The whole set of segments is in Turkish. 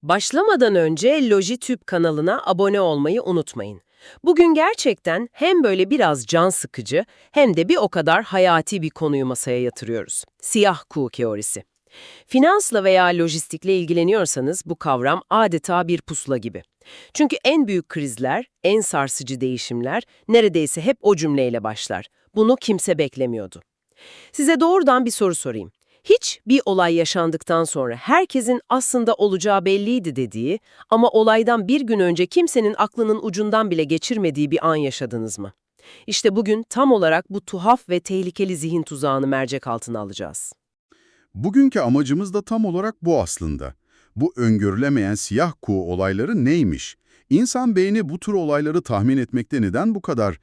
Başlamadan önce Lojitube kanalına abone olmayı unutmayın. Bugün gerçekten hem böyle biraz can sıkıcı hem de bir o kadar hayati bir konuyu masaya yatırıyoruz. Siyah kuğu teorisi. Finansla veya lojistikle ilgileniyorsanız bu kavram adeta bir pusula gibi. Çünkü en büyük krizler, en sarsıcı değişimler neredeyse hep o cümleyle başlar. Bunu kimse beklemiyordu. Size doğrudan bir soru sorayım. Hiç bir olay yaşandıktan sonra herkesin aslında olacağı belliydi dediği ama olaydan bir gün önce kimsenin aklının ucundan bile geçirmediği bir an yaşadınız mı? İşte bugün tam olarak bu tuhaf ve tehlikeli zihin tuzağını mercek altına alacağız. Bugünkü amacımız da tam olarak bu aslında. Bu öngörülemeyen siyah kuğu olayları neymiş? İnsan beyni bu tür olayları tahmin etmekte neden bu kadar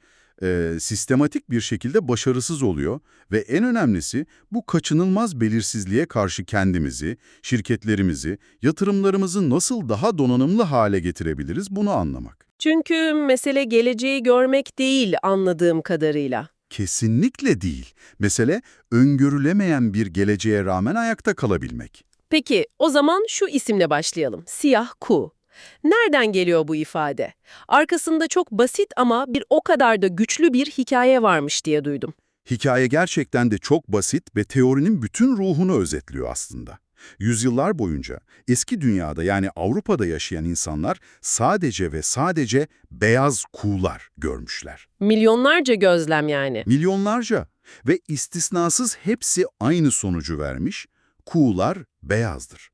sistematik bir şekilde başarısız oluyor? Ve en önemlisi bu kaçınılmaz belirsizliğe karşı kendimizi, şirketlerimizi, yatırımlarımızı nasıl daha donanımlı hale getirebiliriz bunu anlamak. Çünkü mesele geleceği görmek değil anladığım kadarıyla. Kesinlikle değil. Mesele öngörülemeyen bir geleceğe rağmen ayakta kalabilmek. Peki o zaman şu isimle başlayalım. Siyah kuğu. Nereden geliyor bu ifade? Arkasında çok basit ama bir o kadar da güçlü bir hikaye varmış diye duydum. Hikaye gerçekten de çok basit ve teorinin bütün ruhunu özetliyor aslında. Yüzyıllar boyunca eski dünyada yani Avrupa'da yaşayan insanlar sadece ve sadece beyaz kuğular görmüşler. Milyonlarca gözlem yani. Milyonlarca ve istisnasız hepsi aynı sonucu vermiş, kuğular beyazdır.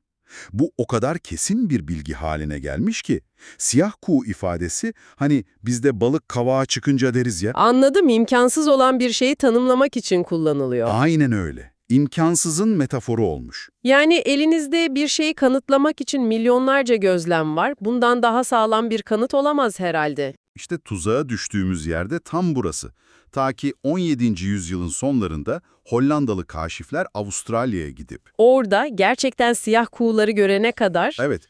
Bu o kadar kesin bir bilgi haline gelmiş ki, siyah kuğu ifadesi hani bizde balık kavağa çıkınca deriz ya, Anladım, imkansız olan bir şeyi tanımlamak için kullanılıyor. aynen öyle. İmkansızın metaforu olmuş. Yani elinizde bir şeyi kanıtlamak için milyonlarca gözlem var. Bundan daha sağlam bir kanıt olamaz herhalde. İşte tuzağa düştüğümüz yerde tam burası. Ta ki 17. yüzyılın sonlarında Hollandalı kaşifler Avustralya'ya gidip, Orada gerçekten siyah kuğuları görene kadar evet,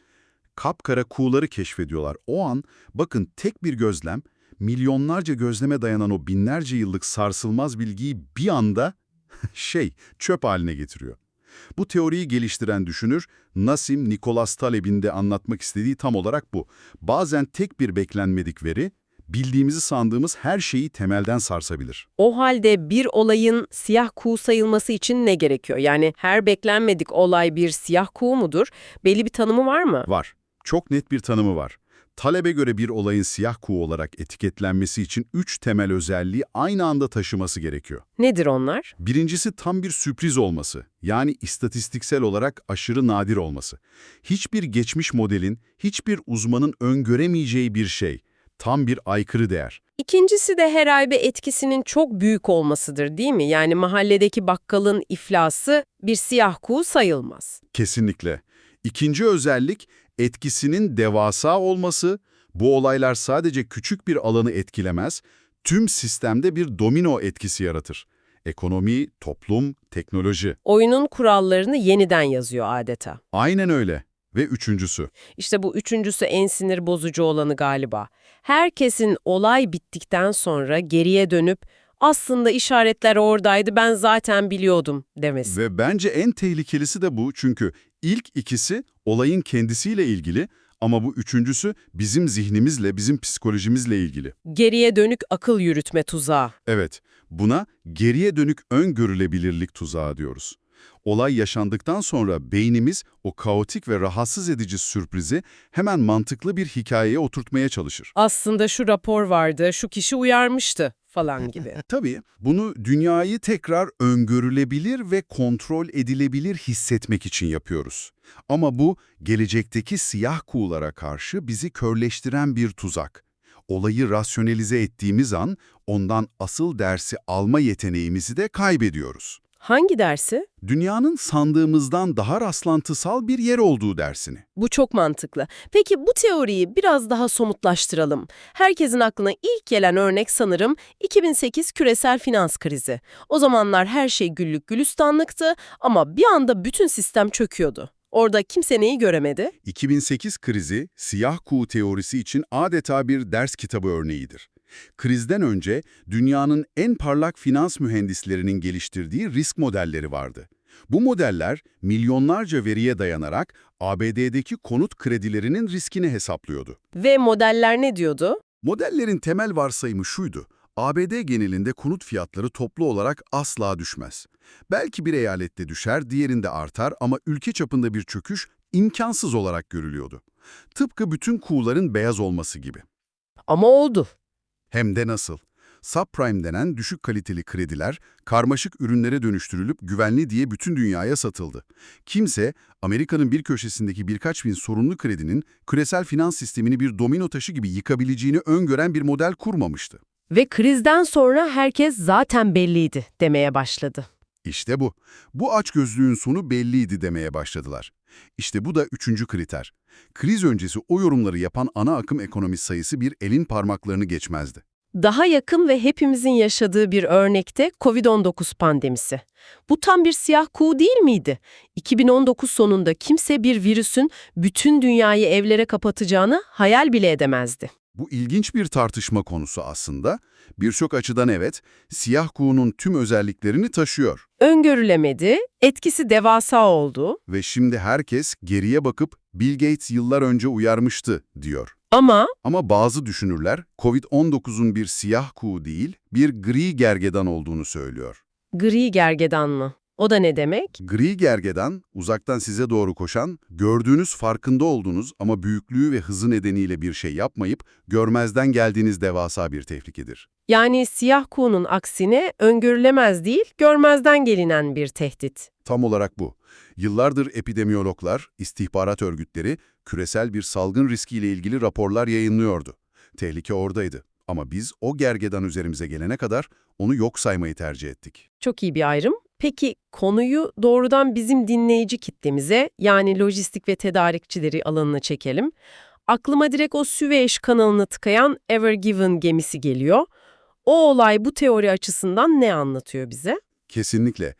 kapkara kuğuları keşfediyorlar. O an, bakın tek bir gözlem, milyonlarca gözleme dayanan o binlerce yıllık sarsılmaz bilgiyi bir anda çöp haline getiriyor. Bu teoriyi geliştiren düşünür Nassim Nicholas Taleb'in de anlatmak istediği tam olarak bu. Bazen tek bir beklenmedik veri, bildiğimizi sandığımız her şeyi temelden sarsabilir. o halde bir olayın siyah kuğu sayılması için ne gerekiyor? Yani her beklenmedik olay bir siyah kuğu mudur? Belli bir tanımı var mı? Var. Çok net bir tanımı var. Talebe göre bir olayın siyah kuğu olarak etiketlenmesi için 3 temel özelliği aynı anda taşıması gerekiyor. Nedir onlar? Birincisi tam bir sürpriz olması, yani istatistiksel olarak aşırı nadir olması. Hiçbir geçmiş modelin, hiçbir uzmanın öngöremeyeceği bir şey, tam bir aykırı değer. İkincisi de herhalde etkisinin çok büyük olmasıdır, değil mi? Yani mahalledeki bakkalın iflası bir siyah kuğu sayılmaz. Kesinlikle. İkinci özellik, etkisinin devasa olması. Bu olaylar sadece küçük bir alanı etkilemez, tüm sistemde bir domino etkisi yaratır. Ekonomi, toplum, teknoloji. Oyunun kurallarını yeniden yazıyor adeta. Aynen öyle. Ve üçüncüsü. İşte bu üçüncüsü en sinir bozucu olanı galiba. Herkesin olay bittikten sonra geriye dönüp aslında işaretler oradaydı ben zaten biliyordum demesi. Ve bence en tehlikelisi de bu, çünkü ilk ikisi olayın kendisiyle ilgili ama bu üçüncüsü bizim zihnimizle, bizim psikolojimizle ilgili. Geriye dönük akıl yürütme tuzağı. Evet, buna geriye dönük öngörülebilirlik tuzağı diyoruz. Olay yaşandıktan sonra beynimiz o kaotik ve rahatsız edici sürprizi hemen mantıklı bir hikayeye oturtmaya çalışır. Aslında şu rapor vardı, şu kişi uyarmıştı falan gibi. Tabii bunu dünyayı tekrar öngörülebilir ve kontrol edilebilir hissetmek için yapıyoruz. Ama bu gelecekteki siyah kuğulara karşı bizi körleştiren bir tuzak. Olayı rasyonelize ettiğimiz an ondan asıl dersi alma yeteneğimizi de kaybediyoruz. Hangi dersi? Dünyanın sandığımızdan daha rastlantısal bir yer olduğu dersini. Bu çok mantıklı. Peki bu teoriyi biraz daha somutlaştıralım. Herkesin aklına ilk gelen örnek sanırım 2008 küresel finans krizi. O zamanlar her şey güllük gülistanlıktı ama bir anda bütün sistem çöküyordu. Orada kimse neyi göremedi? 2008 krizi, siyah kuğu teorisi için adeta bir ders kitabı örneğidir. Krizden önce dünyanın en parlak finans mühendislerinin geliştirdiği risk modelleri vardı. Bu modeller milyonlarca veriye dayanarak ABD'deki konut kredilerinin riskini hesaplıyordu. Ve modeller ne diyordu? Modellerin temel varsayımı şuydu: ABD genelinde konut fiyatları toplu olarak asla düşmez. Belki bir eyalette düşer, diğerinde artar ama ülke çapında bir çöküş imkansız olarak görülüyordu. Tıpkı bütün kuğuların beyaz olması gibi. Ama oldu. Hem de nasıl? Subprime denen düşük kaliteli krediler karmaşık ürünlere dönüştürülüp güvenli diye bütün dünyaya satıldı. Kimse Amerika'nın bir köşesindeki birkaç bin sorunlu kredinin küresel finans sistemini bir domino taşı gibi yıkabileceğini öngören bir model kurmamıştı. Ve krizden sonra herkes zaten belliydi demeye başladı. İşte bu. Bu açgözlülüğün sonu belliydi demeye başladılar. İşte bu da üçüncü kriter. Kriz öncesi o yorumları yapan ana akım ekonomist sayısı bir elin parmaklarını geçmezdi. Daha yakın ve hepimizin yaşadığı bir örnekte COVID-19 pandemisi. Bu tam bir siyah kuğu değil miydi? 2019 sonunda kimse bir virüsün bütün dünyayı evlere kapatacağını hayal bile edemezdi. Bu ilginç bir tartışma konusu aslında. Birçok açıdan evet, siyah kuğunun tüm özelliklerini taşıyor. Öngörülemedi, etkisi devasa oldu Ve şimdi herkes geriye bakıp Bill Gates yıllar önce uyarmıştı diyor. ama Ama bazı düşünürler COVID-19'un bir siyah kuğu değil, bir gri gergedan olduğunu söylüyor. gri gergedan mı? O da ne demek? Gri gergedan, uzaktan size doğru koşan, gördüğünüz farkında olduğunuz ama büyüklüğü ve hızı nedeniyle bir şey yapmayıp görmezden geldiğiniz devasa bir tehlikedir. Yani siyah kuğunun aksine öngörülemez değil, görmezden gelinen bir tehdit. Tam olarak bu. Yıllardır epidemiyologlar, istihbarat örgütleri küresel bir salgın riskiyle ilgili raporlar yayınlıyordu. Tehlike oradaydı. Ama biz o gergedan üzerimize gelene kadar onu yok saymayı tercih ettik. Çok iyi bir ayrım. Peki konuyu doğrudan bizim dinleyici kitlemize, yani lojistik ve tedarikçileri alanına çekelim. Aklıma direkt o Süveyş kanalını tıkayan Ever Given gemisi geliyor. O olay bu teori açısından ne anlatıyor bize? Kesinlikle.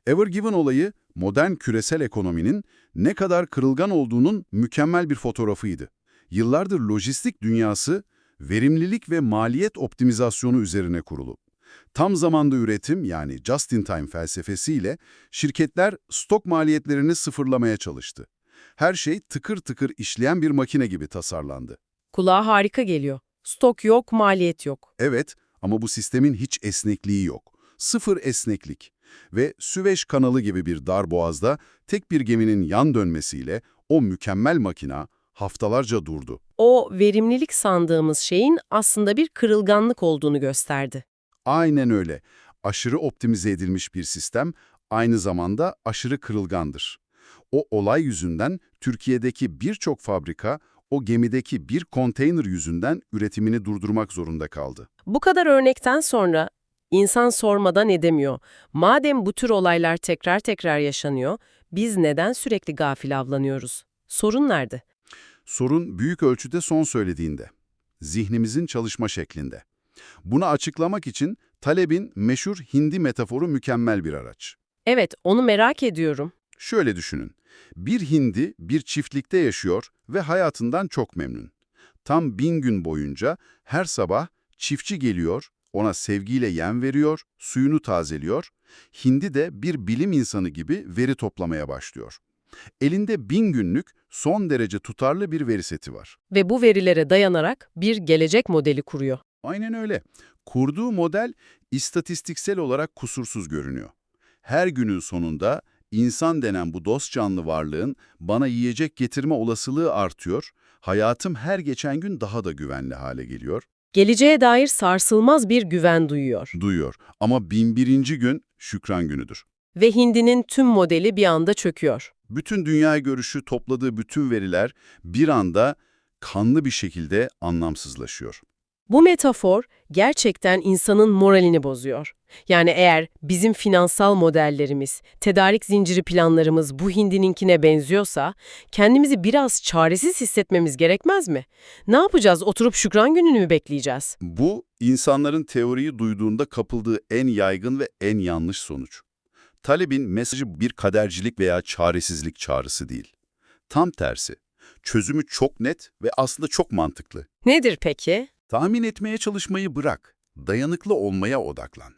Ever Given olayı modern küresel ekonominin ne kadar kırılgan olduğunun mükemmel bir fotoğrafıydı. Yıllardır lojistik dünyası verimlilik ve maliyet optimizasyonu üzerine kurulu. Tam zamanda üretim, yani just in time felsefesiyle şirketler stok maliyetlerini sıfırlamaya çalıştı. Her şey tıkır tıkır işleyen bir makine gibi tasarlandı. Kulağa harika geliyor. Stok yok, maliyet yok. Evet, ama bu sistemin hiç esnekliği yok. Sıfır esneklik. Ve Süveyş kanalı gibi bir dar boğazda tek bir geminin yan dönmesiyle o mükemmel makina haftalarca durdu. O verimlilik sandığımız şeyin aslında bir kırılganlık olduğunu gösterdi. Aynen öyle. Aşırı optimize edilmiş bir sistem aynı zamanda aşırı kırılgandır. O olay yüzünden Türkiye'deki birçok fabrika o gemideki bir konteyner yüzünden üretimini durdurmak zorunda kaldı. Bu kadar örnekten sonra insan sormadan edemiyor. Madem bu tür olaylar tekrar tekrar yaşanıyor, biz neden sürekli gafil avlanıyoruz? Sorun nerede? Sorun büyük ölçüde son söylediğinde. Zihnimizin çalışma şeklinde. Bunu açıklamak için talebin meşhur hindi metaforu mükemmel bir araç. Evet, onu merak ediyorum. Şöyle düşünün. Bir hindi bir çiftlikte yaşıyor ve hayatından çok memnun. Tam 1000 gün boyunca her sabah çiftçi geliyor, ona sevgiyle yem veriyor, suyunu tazeliyor. Hindi de bir bilim insanı gibi veri toplamaya başlıyor. Elinde 1000 günlük son derece tutarlı bir veri seti var. Ve bu verilere dayanarak bir gelecek modeli kuruyor. Aynen öyle. Kurduğu model istatistiksel olarak kusursuz görünüyor. Her günün sonunda insan denen bu dost canlı varlığın bana yiyecek getirme olasılığı artıyor, hayatım her geçen gün daha da güvenli hale geliyor, Geleceğe dair sarsılmaz bir güven duyuyor. duyuyor. Ama 1001. gün şükran günüdür. Ve hindinin tüm modeli bir anda çöküyor. Bütün dünya görüşü, topladığı bütün veriler bir anda kanlı bir şekilde anlamsızlaşıyor. Bu metafor gerçekten insanın moralini bozuyor. Yani eğer bizim finansal modellerimiz, tedarik zinciri planlarımız bu hindininkine benziyorsa, kendimizi biraz çaresiz hissetmemiz gerekmez mi? Ne yapacağız? Oturup şükran gününü mü bekleyeceğiz? Bu, insanların teoriyi duyduğunda kapıldığı en yaygın ve en yanlış sonuç. Talebin mesajı bir kadercilik veya çaresizlik çağrısı değil. Tam tersi. Çözümü çok net ve aslında çok mantıklı. Nedir peki? Tahmin etmeye çalışmayı bırak. Dayanıklı olmaya odaklan.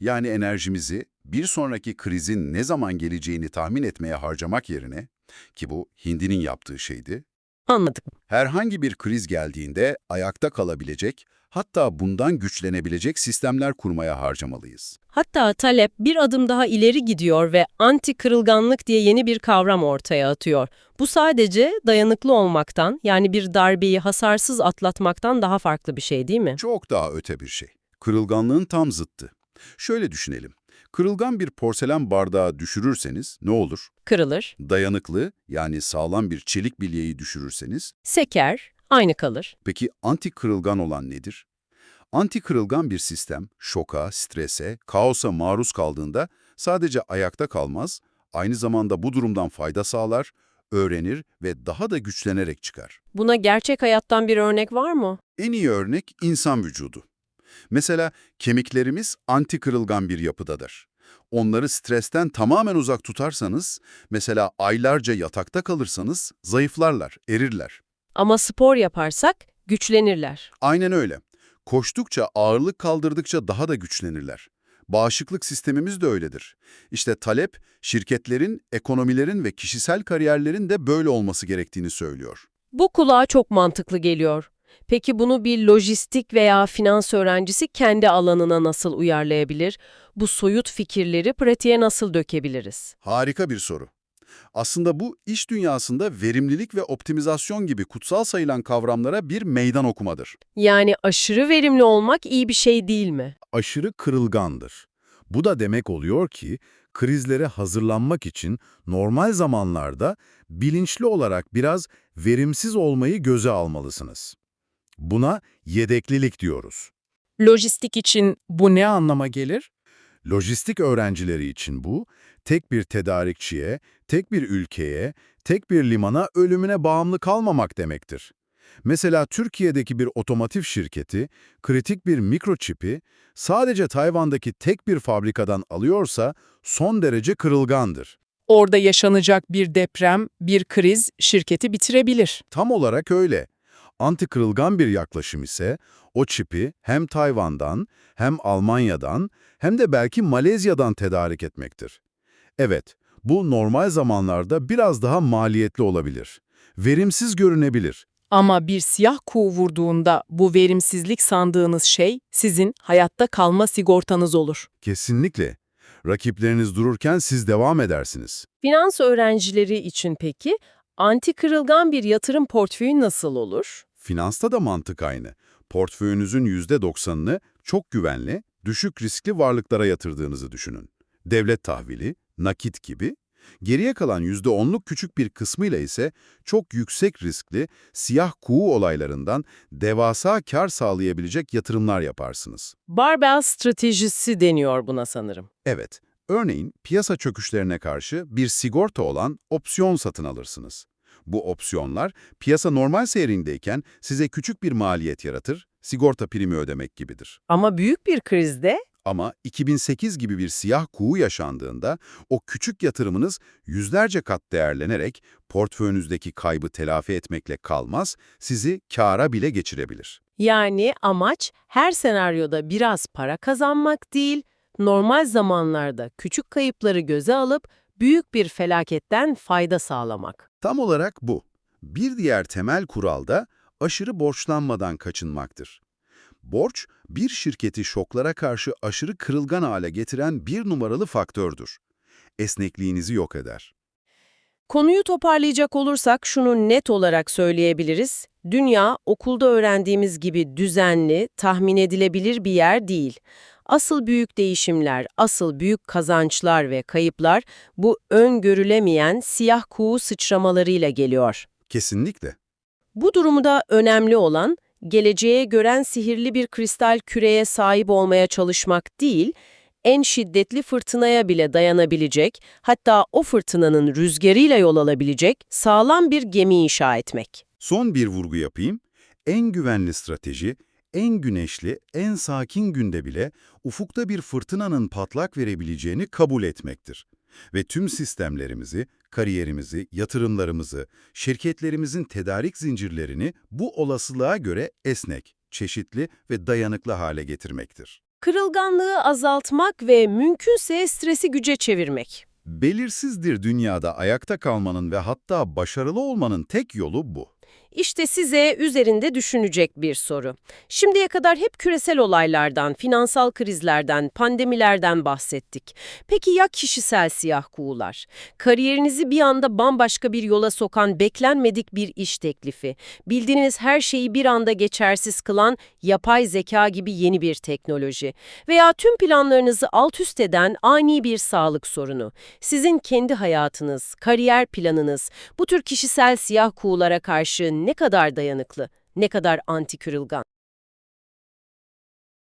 Yani enerjimizi bir sonraki krizin ne zaman geleceğini tahmin etmeye harcamak yerine, ki bu Hindi'nin yaptığı şeydi, Anladık. herhangi bir kriz geldiğinde ayakta kalabilecek, hatta bundan güçlenebilecek sistemler kurmaya harcamalıyız. Hatta Taleb bir adım daha ileri gidiyor ve anti kırılganlık diye yeni bir kavram ortaya atıyor. Bu sadece dayanıklı olmaktan, yani bir darbeyi hasarsız atlatmaktan daha farklı bir şey değil mi? Çok daha öte bir şey. Kırılganlığın tam zıttı. Şöyle düşünelim. Kırılgan bir porselen bardağı düşürürseniz ne olur? Kırılır, Dayanıklı, yani sağlam bir çelik bilyeyi düşürürseniz, seker, aynı kalır. peki anti kırılgan olan nedir? Anti kırılgan bir sistem, şoka, strese, kaosa maruz kaldığında sadece ayakta kalmaz, aynı zamanda bu durumdan fayda sağlar, öğrenir ve daha da güçlenerek çıkar. Buna gerçek hayattan bir örnek var mı? En iyi örnek insan vücudu. Mesela kemiklerimiz anti kırılgan bir yapıdadır. Onları stresten tamamen uzak tutarsanız, mesela aylarca yatakta kalırsanız zayıflarlar, erirler. Ama spor yaparsak güçlenirler. Aynen öyle. Koştukça, ağırlık kaldırdıkça daha da güçlenirler. Bağışıklık sistemimiz de öyledir. İşte talep, şirketlerin, ekonomilerin ve kişisel kariyerlerin de böyle olması gerektiğini söylüyor. Bu kulağa çok mantıklı geliyor. Peki bunu bir lojistik veya finans öğrencisi kendi alanına nasıl uyarlayabilir? Bu soyut fikirleri pratiğe nasıl dökebiliriz? Harika bir soru. Aslında bu iş dünyasında verimlilik ve optimizasyon gibi kutsal sayılan kavramlara bir meydan okumadır. Yani aşırı verimli olmak iyi bir şey değil mi? Aşırı kırılgandır. Bu da demek oluyor ki krizlere hazırlanmak için normal zamanlarda bilinçli olarak biraz verimsiz olmayı göze almalısınız. Buna yedeklilik diyoruz. Lojistik için bu ne anlama gelir? Lojistik öğrencileri için bu, tek bir tedarikçiye, tek bir ülkeye, tek bir limana ölümüne bağımlı kalmamak demektir. Mesela Türkiye'deki bir otomotiv şirketi, kritik bir mikroçipi sadece Tayvan'daki tek bir fabrikadan alıyorsa son derece kırılgandır. Orada yaşanacak bir deprem, bir kriz şirketi bitirebilir. Tam olarak öyle. Anti-kırılgan bir yaklaşım ise o çipi hem Tayvan'dan, hem Almanya'dan, hem de belki Malezya'dan tedarik etmektir. Evet, bu normal zamanlarda biraz daha maliyetli olabilir. Verimsiz görünebilir. Ama bir siyah kuğu vurduğunda bu verimsizlik sandığınız şey sizin hayatta kalma sigortanız olur. Kesinlikle. Rakipleriniz dururken siz devam edersiniz. Finans öğrencileri için peki anti kırılgan bir yatırım portföyü nasıl olur? Finansta da mantık aynı. Portföyünüzün %90'ını çok güvenli, düşük riskli varlıklara yatırdığınızı düşünün. Devlet tahvili, nakit gibi. Geriye kalan %10'luk küçük bir kısmıyla ise çok yüksek riskli, siyah kuğu olaylarından devasa kar sağlayabilecek yatırımlar yaparsınız. Barbell stratejisi deniyor buna sanırım. Evet, örneğin piyasa çöküşlerine karşı bir sigorta olan opsiyon satın alırsınız. Bu opsiyonlar piyasa normal seyrindeyken size küçük bir maliyet yaratır, sigorta primi ödemek gibidir. Ama büyük bir krizde Ama 2008 gibi bir siyah kuğu yaşandığında o küçük yatırımınız yüzlerce kat değerlenerek portföyünüzdeki kaybı telafi etmekle kalmaz, sizi kâra bile geçirebilir. yani amaç her senaryoda biraz para kazanmak değil, normal zamanlarda küçük kayıpları göze alıp büyük bir felaketten fayda sağlamak. Tam olarak bu. Bir diğer temel kural da aşırı borçlanmadan kaçınmaktır. Borç, bir şirketi şoklara karşı aşırı kırılgan hale getiren bir numaralı faktördür. Esnekliğinizi yok eder. Konuyu toparlayacak olursak şunu net olarak söyleyebiliriz. Dünya okulda öğrendiğimiz gibi düzenli, tahmin edilebilir bir yer değil. Asıl büyük değişimler, asıl büyük kazançlar ve kayıplar bu öngörülemeyen siyah kuğu sıçramalarıyla geliyor. Kesinlikle. Bu durumda önemli olan geleceğe gören sihirli bir kristal küreye sahip olmaya çalışmak değil, en şiddetli fırtınaya bile dayanabilecek, hatta o fırtınanın rüzgarıyla yol alabilecek sağlam bir gemi inşa etmek. Son bir vurgu yapayım. En güvenli strateji, en güneşli, en sakin günde bile ufukta bir fırtınanın patlak verebileceğini kabul etmektir. Ve tüm sistemlerimizi, kariyerimizi, yatırımlarımızı, şirketlerimizin tedarik zincirlerini bu olasılığa göre esnek, çeşitli ve dayanıklı hale getirmektir. Kırılganlığı azaltmak ve mümkünse stresi güce çevirmek. Belirsizdir dünyada ayakta kalmanın ve hatta başarılı olmanın tek yolu bu. İşte size üzerinde düşünecek bir soru. Şimdiye kadar hep küresel olaylardan, finansal krizlerden, pandemilerden bahsettik. Peki ya kişisel siyah kuğular? Kariyerinizi bir anda bambaşka bir yola sokan beklenmedik bir iş teklifi, bildiğiniz her şeyi bir anda geçersiz kılan yapay zeka gibi yeni bir teknoloji veya tüm planlarınızı alt üst eden ani bir sağlık sorunu. Sizin kendi hayatınız, kariyer planınız bu tür kişisel siyah kuğulara karşı ne kadar dayanıklı, ne kadar anti-kırılgan?